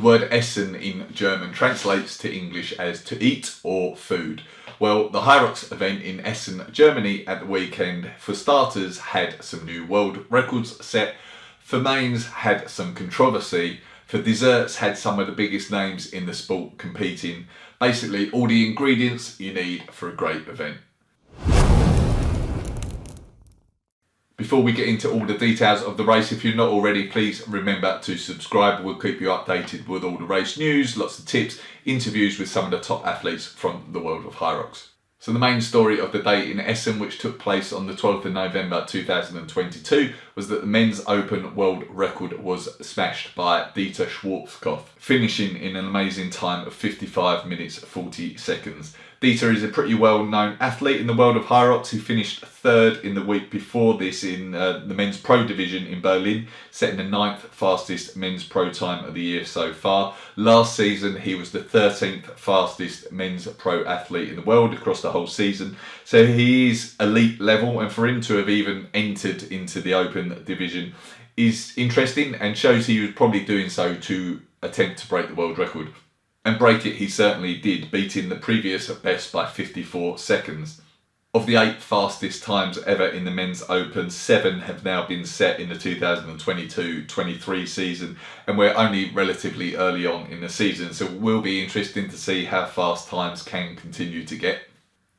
The word Essen in German translates to English as to eat or food. Well, the HYROX event in Essen, Germany at the weekend, for starters, had some new world records set. For mains, had some controversy. For desserts, had some of the biggest names in the sport competing. Basically, all the ingredients you need for a great event. Before we get into all the details of the race, if you're not already, please remember to subscribe. We'll keep you updated with all the race news, lots of tips, interviews with some of the top athletes from the world of HYROX. So the main story of the day in Essen, which took place on the 12th of November 2022, was that the men's open world record was smashed by Dieter Schwartzkopf, finishing in an amazing time of 55 minutes 40 seconds. Dieter is a pretty well-known athlete in the world of HYROX. He finished third in the week before this in the men's pro division in Berlin, setting the 9th fastest men's pro time of the year so far. Last season, he was the 13th fastest men's pro athlete in the world across the whole season. So he is elite level, and for him to have even entered into the open division is interesting and shows he was probably doing so to attempt to break the world record. And break it he certainly did, beating the previous best by 54 seconds. Of the 8 fastest times ever in the men's open, 7 have now been set in the 2022-23 season, and we're only relatively early on in the season, so it will be interesting to see how fast times can continue to get.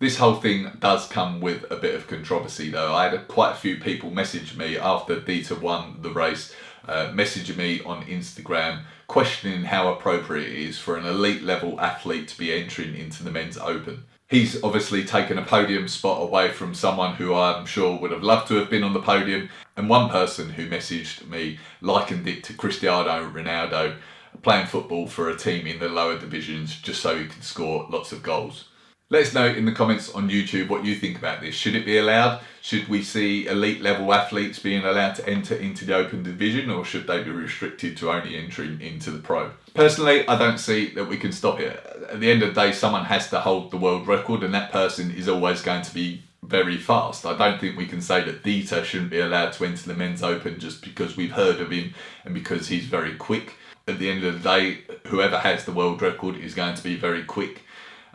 This whole thing does come with a bit of controversy though. I had quite a few people message me after Dieter won the race, messaging me on Instagram, questioning how appropriate it is for an elite level athlete to be entering into the men's open. He's obviously taken a podium spot away from someone who I'm sure would have loved to have been on the podium, and one person who messaged me likened it to Cristiano Ronaldo playing football for a team in the lower divisions just so he can score lots of goals. Let us know in the comments on YouTube what you think about this. Should it be allowed? Should we see elite level athletes being allowed to enter into the open division, or should they be restricted to only entering into the pro? Personally, I don't see that we can stop it. At the end of the day, someone has to hold the world record, and that person is always going to be very fast. I don't think we can say that Dieter shouldn't be allowed to enter the men's open just because we've heard of him and because he's very quick. At the end of the day, whoever has the world record is going to be very quick.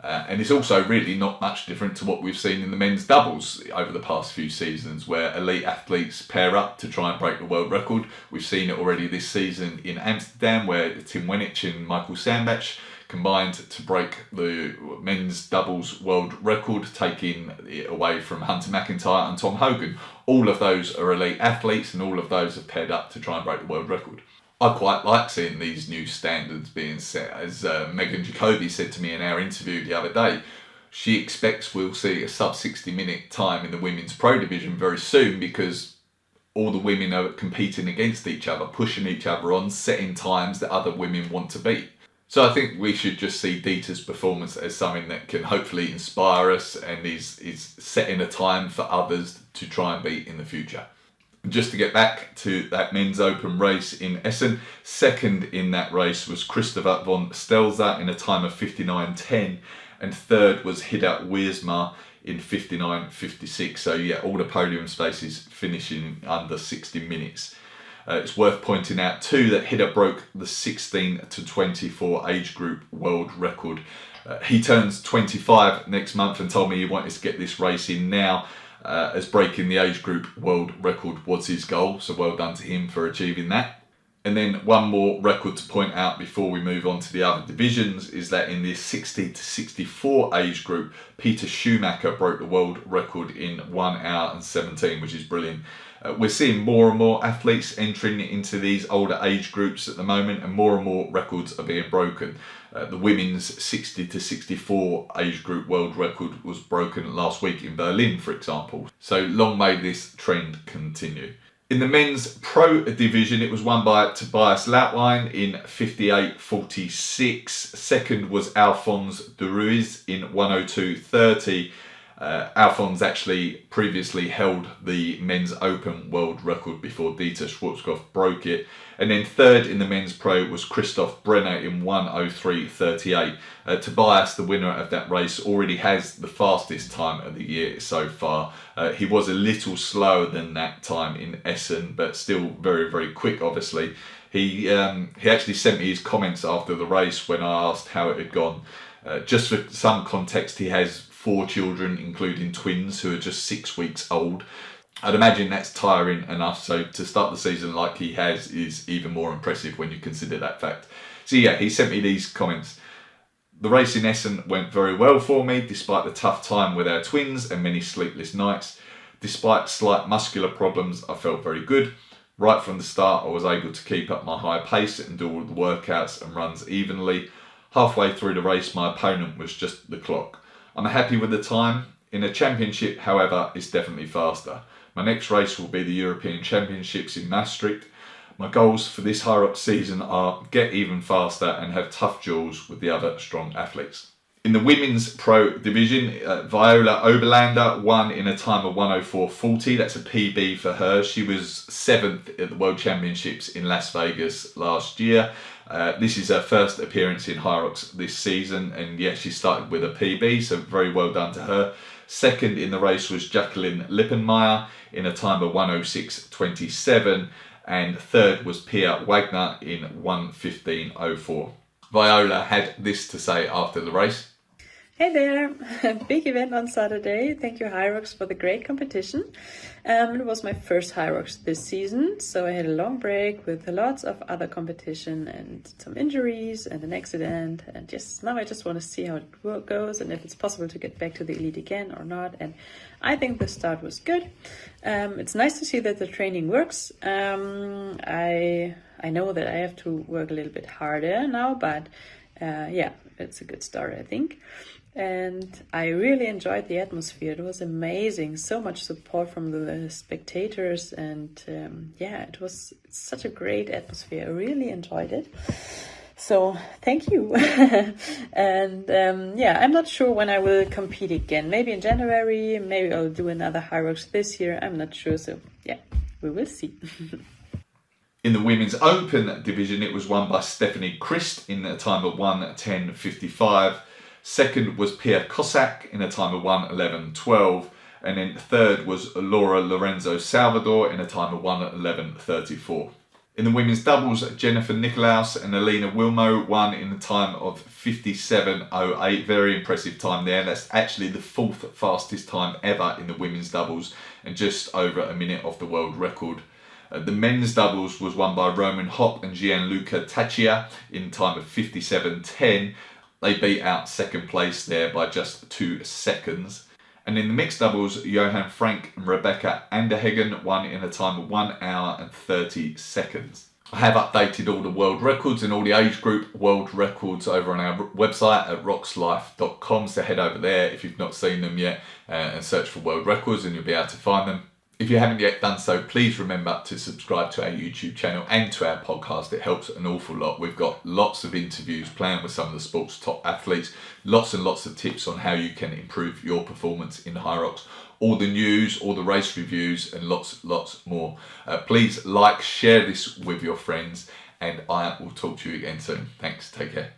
And it's also really not much different to what we've seen in the men's doubles over the past few seasons, where elite athletes pair up to try and break the world record. We've seen it already this season in Amsterdam, where Tim Wenich and Michael Sandbach combined to break the men's doubles world record, taking it away from Hunter McIntyre and Tom Hogan. All of those are elite athletes, and all of those have paired up to try and break the world record. I quite like seeing these new standards being set. As Megan Jacoby said to me in our interview the other day, she expects we'll see a sub 60 minute time in the women's pro division very soon, because all the women are competing against each other, pushing each other on, setting times that other women want to beat. So I think we should just see Dieter's performance as something that can hopefully inspire us and is setting a time for others to try and beat in the future. Just to get back to that men's open race in Essen, second in that race was Christopher von Stelzer in a time of 59.10, and third was Hidde Wiersma in 59.56. So yeah, all the podium spaces finishing under 60 minutes. It's worth pointing out too that Hidde broke the 16 to 24 age group world record. He turns 25 next month and told me he wanted to get this race in now, as breaking the age group world record was his goal, so well done to him for achieving that. And then one more record to point out before we move on to the other divisions is that in the 60 to 64 age group, Peter Schumacher broke the world record in 1 hour and 17, which is brilliant. We're seeing more and more athletes entering into these older age groups at the moment, and more records are being broken. The women's 60 to 64 age group world record was broken last week in Berlin, for example. So long may this trend continue. In the men's pro division, it was won by Tobias Lautwein in 58.46. Second was Alphonse de Ruiz in 102.30. Alphonse actually previously held the men's open world record before Dieter Schwartzkopf broke it. And then third in the men's pro was Christoph Brenner in 103.38. Tobias, the winner of that race, already has the fastest time of the year so far. He was a little slower than that time in Essen, but still very, very quick, obviously. He actually sent me his comments after the race when I asked how it had gone. Just for some context, he has 4 children, including twins who are just 6 weeks old. I'd imagine that's tiring enough, so to start the season like he has is even more impressive when you consider that fact. So yeah, he sent me these comments. The race in Essen went very well for me, despite the tough time with our twins and many sleepless nights. Despite slight muscular problems, I felt very good. Right from the start, I was able to keep up my high pace and do all the workouts and runs evenly. Halfway through the race, my opponent was just the clock. I'm happy with the time. In a championship, however, it's definitely faster. My next race will be the European Championships in Maastricht. My goals for this HYROX season are get even faster and have tough duels with the other strong athletes. In the women's pro division, Viola Oberlander won in a time of 1:04.40. That's a PB for her. She was 7th at the World Championships in Las Vegas last year. This is her first appearance in HYROX this season, and yeah, she started with a PB, so very well done to her. Second in the race was Jacqueline Lippenmeyer in a time of 1:06.27, and third was Pia Wagner in 1:15.04. Viola had this to say after the race. Hey there! Big event on Saturday. Thank you HYROX for the great competition. It was my first HYROX this season, so I had a long break with lots of other competition and some injuries and an accident, and now I just want to see how it goes and if it's possible to get back to the elite again or not. And I think the start was good. It's nice to see that the training works. I know that I have to work a little bit harder now, but yeah, it's a good start, I think. And I really enjoyed the atmosphere. It was amazing. So much support from the spectators. And yeah, it was such a great atmosphere. I really enjoyed it. So thank you. And yeah, I'm not sure when I will compete again. Maybe in January. Maybe I'll do another HYROX this year. I'm not sure. So yeah, we will see. In the women's open division, it was won by Stephanie Christ in a time of 1:10.55. Second was Pia Cossack in a time of 1:11.12. And then third was Laura Lorenzo Salvador in a time of 1:11.34. In the women's doubles, Jennifer Nicolaus and Alina Wilmo won in a time of 57.08. Very impressive time there. That's actually the 4th fastest time ever in the women's doubles and just over a minute off the world record. The men's doubles was won by Roman Hopp and Gianluca Taccia in time of 57.10. They beat out second place there by just 2 seconds. And in the mixed doubles, Johan Frank and Rebecca Anderheggen won in a time of 1 hour and 30 seconds. I have updated all the world records and all the age group world records over on our website at roxlife.com, so head over there if you've not seen them yet and search for world records and you'll be able to find them. If you haven't yet done so, please remember to subscribe to our YouTube channel and to our podcast. It helps an awful lot. We've got lots of interviews playing with some of the sport's top athletes, lots and lots of tips on how you can improve your performance in HYROX, all the news, all the race reviews, and lots more. Please like, share this with your friends, and I will talk to you again soon. Thanks, take care.